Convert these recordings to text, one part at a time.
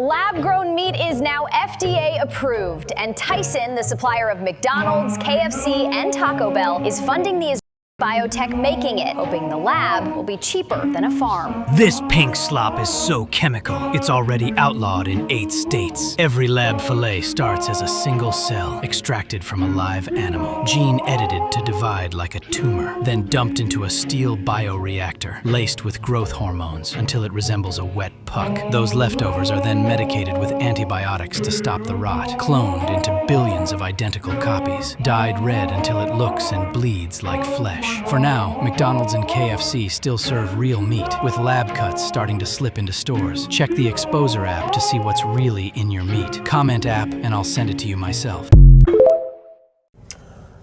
Lab-grown meat is now FDA approved, and Tyson, the supplier of McDonald's, KFC, and Taco Bell, is funding the biotech making it, hoping the lab will be cheaper than a farm. This pink slop is so chemical, it's already outlawed in 8 states. Every lab fillet starts as a single cell, extracted from a live animal, gene-edited to divide like a tumor, then dumped into a steel bioreactor, laced with growth hormones until it resembles a wet puck. Those leftovers are then medicated with antibiotics to stop the rot, cloned into billions of identical copies, dyed red until it looks and bleeds like flesh. For now, McDonald's and KFC still serve real meat, with lab cuts starting to slip into stores. Check the Exposer app to see what's really in your meat. Comment app, and I'll send it to you myself.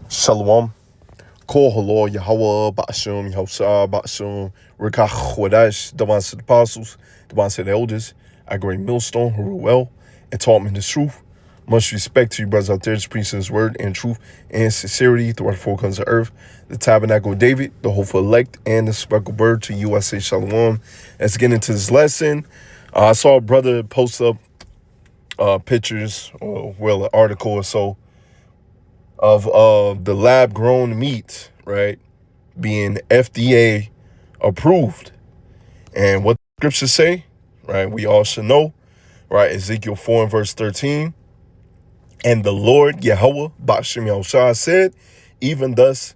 Shalom. Kol Halo Yahweh Ba'ashum Yahushua Ba'ashum Rikach Chodesh, the ones to the apostles, the ones to the elders, our great millstone who rule well and taught me the truth. Much respect to you brothers out there just preaching his word in truth and sincerity throughout the four corners of earth, the tabernacle of David, the hopeful elect, and the speckled bird to you I say shalom. Let's get into this lesson. I saw a brother post up pictures, or well, an article or so of the lab-grown meat, right, being FDA approved. And what the scriptures say, right, we all should know, right, Ezekiel 4 and verse 13. And the Lord Yahweh Ba'ashem Yahushua said, even thus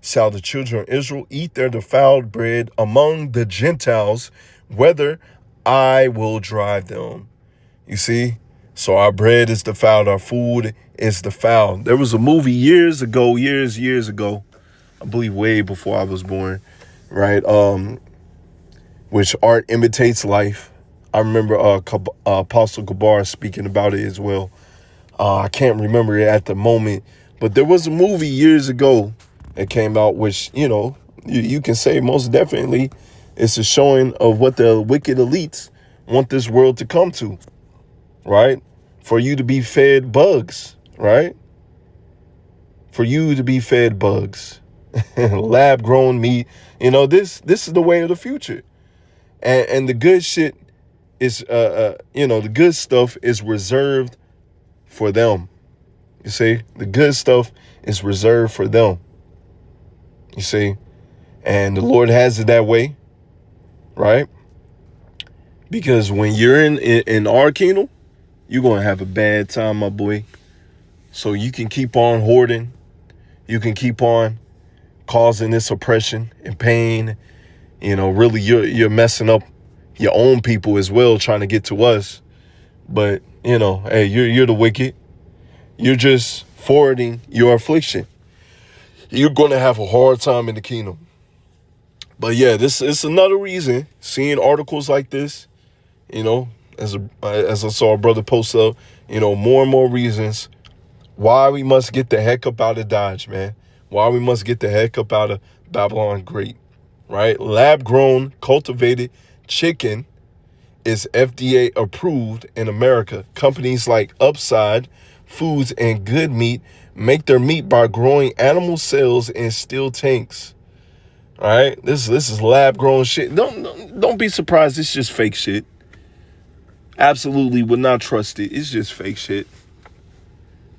shall the children of Israel eat their defiled bread among the Gentiles, whether I will drive them. You see? So our bread is defiled, our food is defiled. There was a movie years ago, I believe way before I was born, right? Which art imitates life. I remember Apostle Gabar speaking about it as well. I can't remember it at the moment, but there was a movie years ago that came out, which, you know, you can say most definitely it's a showing of what the wicked elites want this world to come to, right? For you to be fed bugs, right? For you to be fed bugs, lab-grown meat. You know, this is the way of the future. And the good shit is, the good stuff is reserved for them. You see, the good stuff is reserved for them. You see, and the Lord has it that way, right? Because when you're in our kingdom, you're going to have a bad time, my boy. So you can keep on hoarding. You can keep on causing this oppression and pain. You know, really, you're messing up your own people as well, trying to get to us. But, you know, hey, you're the wicked. You're just forwarding your affliction. You're going to have a hard time in the kingdom. But yeah, this is another reason, seeing articles like this, you know, as I saw a brother post up, you know, more and more reasons why we must get the heck up out of Dodge, man. Why we must get the heck up out of Babylon Great, right? Lab-grown, cultivated chicken is FDA approved in America. Companies like Upside Foods and Good Meat make their meat by growing animal cells in steel tanks. All right, this is lab-grown shit. Don't be surprised. It's just fake shit. Absolutely would not trust it. It's just fake shit.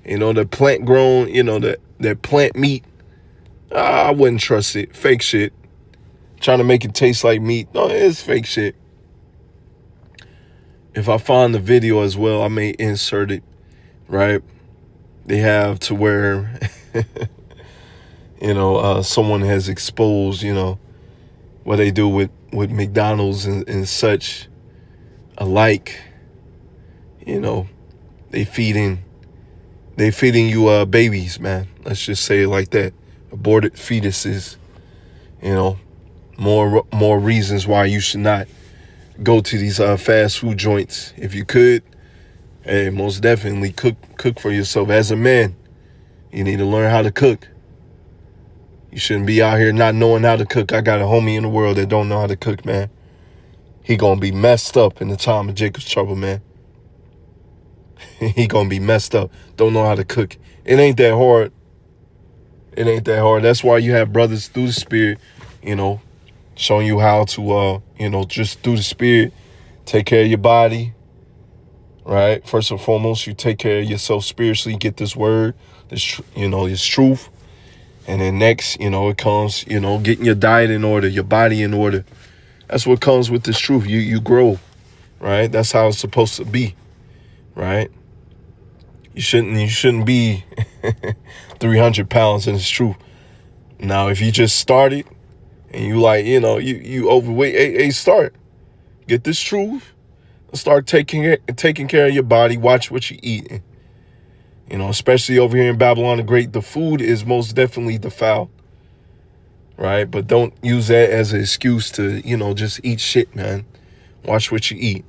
You know, the plant-grown, you know, that plant meat. I wouldn't trust it. Fake shit. Trying to make it taste like meat. No, it's fake shit. If I find the video as well, I may insert it, right? They have to where, you know, someone has exposed, you know, what they do with McDonald's and such alike. You know, they feeding you babies, man. Let's just say it like that. Aborted fetuses. You know, more reasons why you should not go to these fast food joints. If you could, hey, most definitely cook for yourself. As a man, you need to learn how to cook. You shouldn't be out here not knowing how to cook. I got a homie in the world that don't know how to cook, man. He gonna be messed up in the time of Jacob's trouble, man. He gonna be messed up. Don't know how to cook. It ain't that hard. It ain't that hard. That's why you have brothers through the Spirit, you know, showing you how to, you know, just through the Spirit, take care of your body, right? First and foremost, you take care of yourself spiritually, get this word, this, this truth. And then next, it comes, getting your diet in order, your body in order. That's what comes with this truth. You grow, right? That's how it's supposed to be, right? You shouldn't be 300 pounds in this truth. Now, if you just started and you you overweight, hey, start. Get this truth. Start taking care of your body. Watch what you eat. Especially over here in Babylon the Great, the food is most definitely defiled, right? But don't use that as an excuse to, just eat shit, man. Watch what you eat.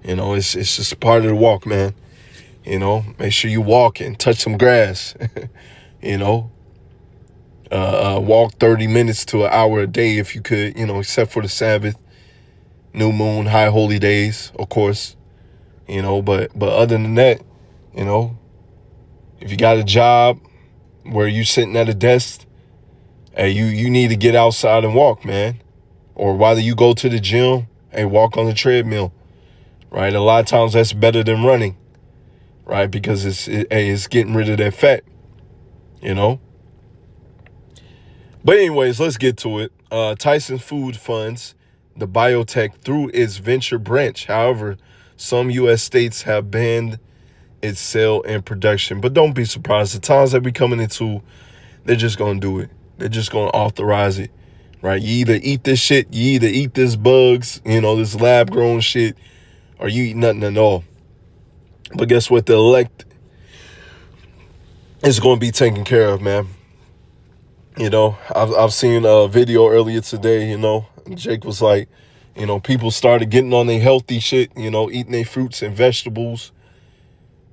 It's just part of the walk, man. Make sure you walk and touch some grass. Walk 30 minutes to an hour a day if you could, except for the Sabbath, new moon, high holy days, of course. But other than that, if you got a job where you sitting at a desk, hey, you need to get outside and walk, man. Or whether you go to the gym, hey, walk on the treadmill, right? A lot of times that's better than running, right? Because it's getting rid of that fat, But anyways, let's get to it. Tyson Food funds the biotech through its venture branch. However, some U.S. states have banned its sale and production. But don't be surprised. The times that we're coming into, they're just going to do it. They're just going to authorize it, right? You either eat this shit, you either eat this bugs, this lab-grown shit, or you eat nothing at all. But guess what? The elect is going to be taken care of, man. I've seen a video earlier today, Jake was like, people started getting on their healthy shit, eating their fruits and vegetables.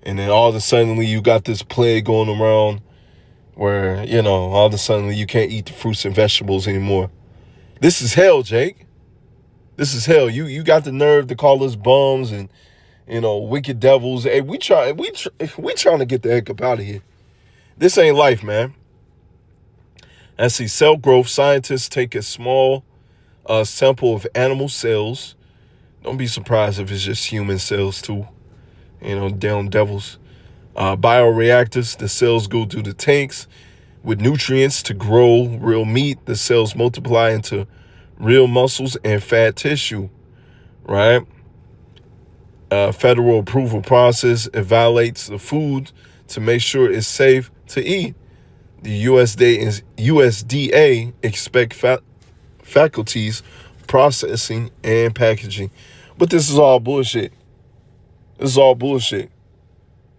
And then all of a sudden you got this plague going around where, all of a sudden you can't eat the fruits and vegetables anymore. This is hell, Jake. This is hell. You got the nerve to call us bums and, wicked devils. Hey, we trying to get the heck up out of here. This ain't life, man. As the cell growth, scientists take a small sample of animal cells. Don't be surprised if it's just human cells too. Damn devils. Bioreactors, the cells go through the tanks with nutrients to grow real meat. The cells multiply into real muscles and fat tissue, right? Federal approval process evaluates the food to make sure it's safe to eat. The USDA expect faculties, processing, and packaging. But this is all bullshit. This is all bullshit.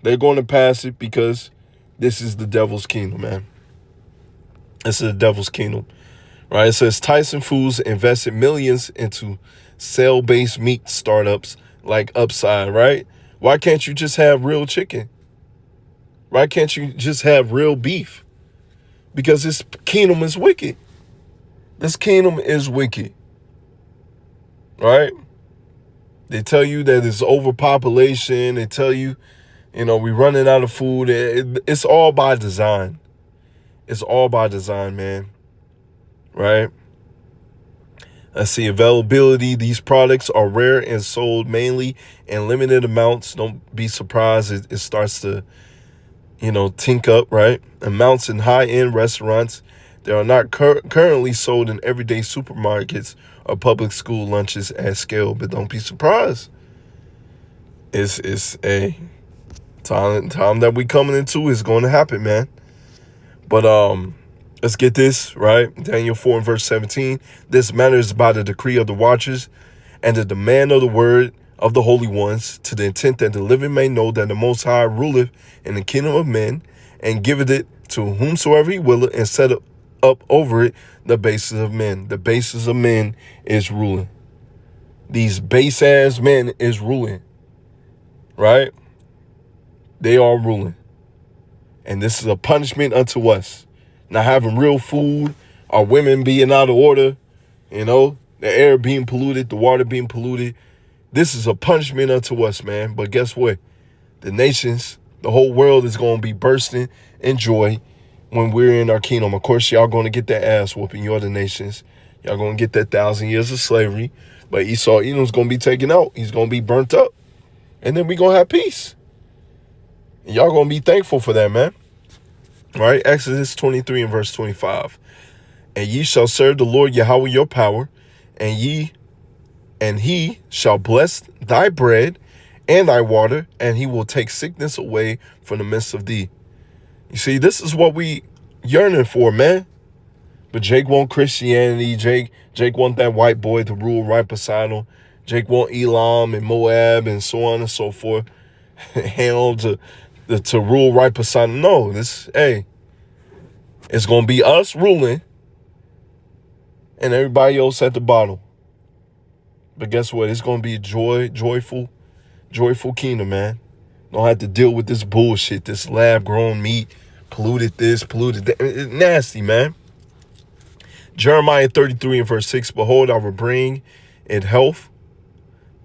They're going to pass it because this is the devil's kingdom, man. This is the devil's kingdom, right? It says Tyson Foods invested millions into cell-based meat startups like Upside, right? Why can't you just have real chicken? Why can't you just have real beef? Because this kingdom is wicked. This kingdom is wicked, right? They tell you that it's overpopulation. They tell you, we're running out of food. It's all by design. It's all by design, man. Right? Let's see. Availability. These products are rare and sold mainly in limited amounts. Don't be surprised. It starts to, tink up, right? Amounts in high-end restaurants. They are not currently sold in everyday supermarkets or public school lunches at scale, but don't be surprised. It's a time that we coming into is going to happen, man. But let's get this, right? Daniel 4 and verse 17. This matter is by the decree of the watchers and the demand of the word of the holy ones, to the intent that the living may know that the Most High ruleth in the kingdom of men, and giveth it to whomsoever he willeth, and set up over it the basis of men. The basis of men is ruling. These base ass men is ruling, right? They are ruling. And this is a punishment unto us. Not having real food, our women being out of order, the air being polluted, the water being polluted. This is a punishment unto us, man. But guess what? The nations, the whole world is going to be bursting in joy when we're in our kingdom. Of course, y'all going to get that ass whooping. You other nations. Y'all going to get that 1,000 years of slavery. But Esau, Edom's going to be taken out. He's going to be burnt up. And then we going to have peace. And y'all going to be thankful for that, man. All right, Exodus 23 and verse 25. And ye shall serve the Lord Yahweh your power, and he shall bless thy bread and thy water, and he will take sickness away from the midst of thee. You see, this is what we yearning for, man. But Jake want Christianity. Jake want that white boy to rule right beside him. Jake want Elam and Moab and so on and so forth. Ham to rule right beside him. No, it's going to be us ruling and everybody else at the bottom. But guess what? It's going to be a joyful kingdom, man. Don't have to deal with this bullshit, this lab-grown meat, polluted this, polluted that. It's nasty, man. Jeremiah 33 and verse 6, behold, I will bring it health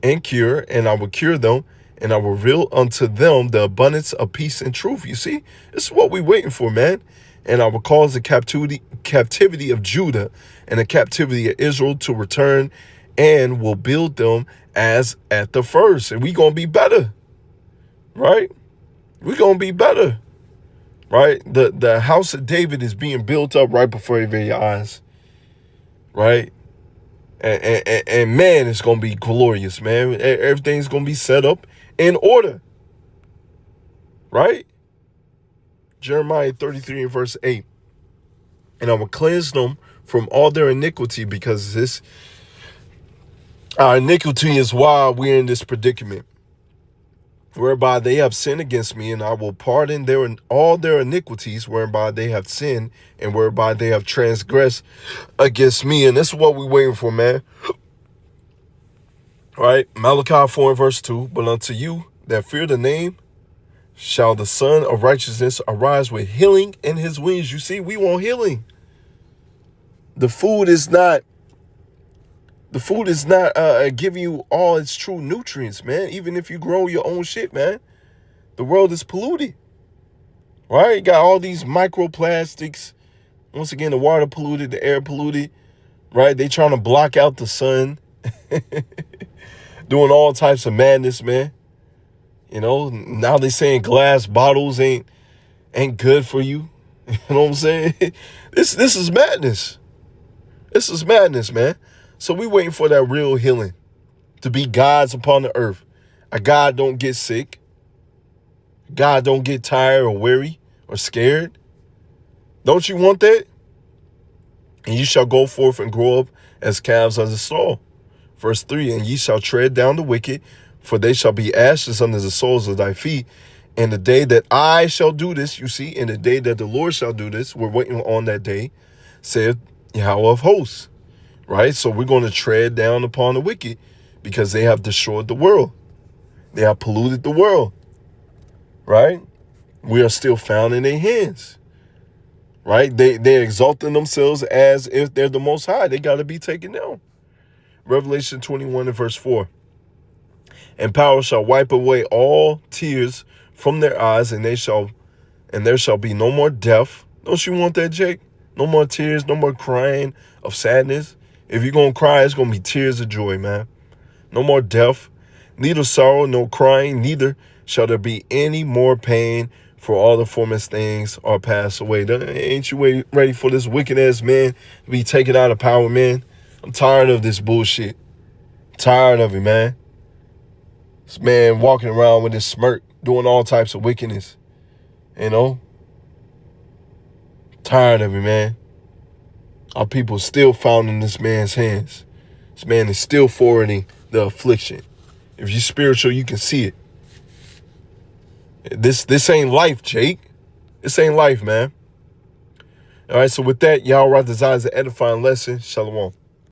and cure, and I will cure them, and I will reveal unto them the abundance of peace and truth. You see, this is what we're waiting for, man. And I will cause the captivity of Judah and the captivity of Israel to return, and will build them as at the first. And we going to be better, right? We're going to be better, right? The house of David is being built up right before your very eyes, right? And man, it's going to be glorious, man. Everything's going to be set up in order, right? Jeremiah 33 and verse 8. And I will cleanse them from all their iniquity, because our iniquity is why we're in this predicament, whereby they have sinned against me, and I will pardon all their iniquities, whereby they have sinned and whereby they have transgressed against me. And this is what we're waiting for, man. All right, Malachi 4 and verse 2, but unto you that fear the name shall the Son of Righteousness arise with healing in his wings. You see, we want healing. The food is not giving you all its true nutrients, man. Even if you grow your own shit, man, the world is polluted, right? You got all these microplastics. Once again, the water polluted, the air polluted, right? They trying to block out the sun, doing all types of madness, man. You know, now they saying glass bottles ain't good for you. You know what I'm saying? This is madness. This is madness, man. So we waiting for that real healing to be God's upon the earth. A God don't get sick. God don't get tired or weary or scared. Don't you want that? And you shall go forth and grow up as calves under the stall. Verse 3, and ye shall tread down the wicked, for they shall be ashes under the soles of thy feet. And the day that I shall do this, you see, in the day that the Lord shall do this, we're waiting on that day, saith Yahweh of hosts, right? So we're going to tread down upon the wicked because they have destroyed the world. They have polluted the world, right? We are still found in their hands, right? They're exalting themselves as if they're the Most High. They got to be taken down. Revelation 21 and verse 4. And power shall wipe away all tears from their eyes, and there shall be no more death. Don't you want that, Jake? No more tears, no more crying of sadness. If you're going to cry, it's going to be tears of joy, man. No more death, neither sorrow, no crying, neither shall there be any more pain, for all the former things are passed away. Ain't you ready for this wicked-ass man to be taken out of power, man? I'm tired of this bullshit. Tired of it, man. This man walking around with his smirk, doing all types of wickedness. You know? Tired of it, man. Our people still found in this man's hands. This man is still forwarding the affliction. If you're spiritual, you can see it. This ain't life, Jake. This ain't life, man. All right, so with that, Yahweh desires an edifying lesson. Shalom.